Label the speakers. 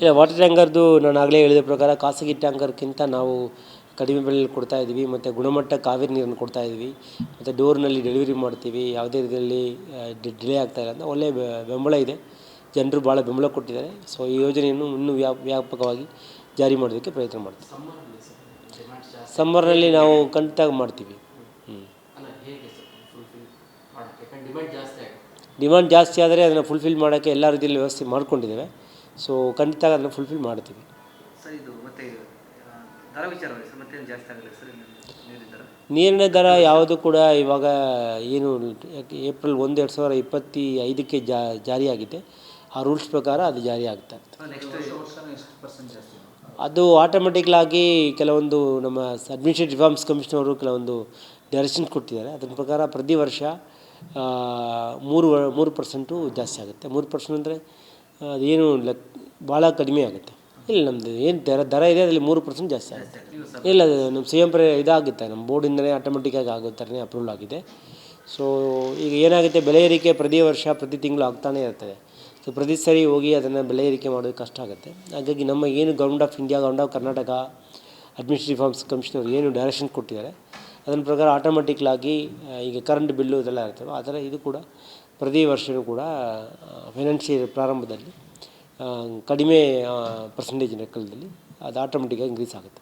Speaker 1: ಇಲ್ಲ, ವಾಟರ್ ಟ್ಯಾಂಕರ್ದು ನಾನು ಆಗಲೇ ಹೇಳಿದ ಪ್ರಕಾರ ಖಾಸಗಿ ಟ್ಯಾಂಕರ್ಗಿಂತ ನಾವು ಕಡಿಮೆ ಬೆಲೆಯಲ್ಲಿ ಕೊಡ್ತಾಯಿದ್ವಿ. ಮತ್ತು ಗುಣಮಟ್ಟ ಕಾವೇರಿ ನೀರನ್ನು ಕೊಡ್ತಾಯಿದ್ವಿ. ಮತ್ತು ಡೋರ್ನಲ್ಲಿ ಡೆಲಿವರಿ ಮಾಡ್ತೀವಿ. ಯಾವುದೇ ರೀತಿಯಲ್ಲಿ ಡಿಲೇ ಆಗ್ತಾಯಿಲ್ಲ ಅಂತ ಒಳ್ಳೆಯ ಬೆಂಬಲ ಇದೆ. ಜನರು ಭಾಳ ಬೆಂಬಲ ಕೊಟ್ಟಿದ್ದಾರೆ. ಸೊ ಈ ಯೋಜನೆಯನ್ನು ಇನ್ನೂ ವ್ಯಾಪಕವಾಗಿ ಜಾರಿ ಮಾಡೋದಕ್ಕೆ ಪ್ರಯತ್ನ ಮಾಡ್ತೀವಿ. ಸಮ್ಮರ್ನಲ್ಲಿ ನಾವು ಖಂಡಿತ ಮಾಡ್ತೀವಿ. ಡಿಮ್ಯಾಂಡ್ ಜಾಸ್ತಿ ಆದರೆ ಅದನ್ನು ಫುಲ್ಫಿಲ್ ಮಾಡೋಕ್ಕೆ ಎಲ್ಲ ರೀತಿಯಲ್ಲಿ ವ್ಯವಸ್ಥೆ ಮಾಡ್ಕೊಂಡಿದ್ದೇವೆ. ಸೊ ಖಂಡಿತ ಅದನ್ನು ಫುಲ್ಫಿಲ್ ಮಾಡ್ತೀವಿ.
Speaker 2: ಸರ್, ಇದು ಮತ್ತೆ ದರ ವಿಚಾರವಾಗಿ ಸರ್ ಮತ್ತೇನು ಜಾಸ್ತಿ ಆಗಲ್ಲ ಸರ್ ನೀರಿನ ದರ?
Speaker 1: ನೀರಿನ ದರ ಯಾವುದು ಕೂಡ ಇವಾಗ ಏನು ಏಪ್ರಿಲ್ 1, 2025ಕ್ಕೆ ಜಾರಿಯಾಗಿದೆ. ಆ ರೂಲ್ಸ್ ಪ್ರಕಾರ ಅದು ಜಾರಿ ಆಗ್ತಾ ಇರುತ್ತೆ. ಅದು ಆಟೋಮೆಟಿಕ್ಲಾಗಿ ಕೆಲವೊಂದು ನಮ್ಮ ಅಡ್ಮಿನಿಸ್ಟ್ರೇಟಿವ್ ರಿಫಾರ್ಮ್ಸ್ ಕಮಿಷನ್ ಅವರು ಕೆಲವೊಂದು ಡೈರೆಕ್ಷನ್ಸ್ ಕೊಟ್ಟಿದ್ದಾರೆ. ಅದರ ಪ್ರಕಾರ ಪ್ರತಿ ವರ್ಷ 3% ಜಾಸ್ತಿ ಆಗುತ್ತೆ. 3% ಅಂದರೆ ಅದೇನು ಭಾಳ ಕಡಿಮೆ ಆಗುತ್ತೆ. ಇಲ್ಲ, ನಮ್ಮದು ಏನು ದರ ಇದೆ ಅದರಲ್ಲಿ 3% ಜಾಸ್ತಿ ಆಗುತ್ತೆ. ಇಲ್ಲ, ನಮ್ಮ ಸಿ ಎಂ ಇದಾಗುತ್ತೆ, ನಮ್ಮ ಬೋರ್ಡಿಂದಲೇ ಆಟೋಮೆಟಿಕ್ಕಾಗಿ ಆಗೋ ಥರನೇ ಅಪ್ರೂವಲ್ ಆಗಿದೆ. ಸೊ ಈಗ ಏನಾಗುತ್ತೆ, ಬೆಲೆ ಏರಿಕೆ ಪ್ರತಿ ವರ್ಷ ಪ್ರತಿ ತಿಂಗಳು ಆಗ್ತಾನೇ ಇರ್ತದೆ. ಸೊ ಪ್ರತಿ ಸರಿ ಹೋಗಿ ಅದನ್ನು ಬೆಲೆ ಏರಿಕೆ ಮಾಡೋದು ಕಷ್ಟ ಆಗುತ್ತೆ. ಹಾಗಾಗಿ ನಮ್ಮ ಏನು government of India, government of Karnataka administrative reforms commissioner ಏನು ಡೈರೆಕ್ಷನ್ ಕೊಟ್ಟಿದ್ದಾರೆ ಅದರ ಪ್ರಕಾರ ಆಟೋಮೆಟಿಕ್ಲಾಗಿ ಈಗ ಕರೆಂಟ್ ಬಿಲ್ಲು ಇದೆಲ್ಲ ಇರ್ತವೆ ಆ ಥರ ಇದು ಕೂಡ ಪ್ರತಿ ವರ್ಷವೂ ಕೂಡ ಫೈನಾನ್ಷಿಯಲ್ ಪ್ರಾರಂಭದಲ್ಲಿ ಕಡಿಮೆ ಪರ್ಸೆಂಟೇಜ್ ಲೆಕ್ಕದಲ್ಲಿ ಅದು ಆಟೋಮೆಟಿಕ್ಕಾಗಿ ಇನ್ಕ್ರೀಸ್ ಆಗುತ್ತೆ.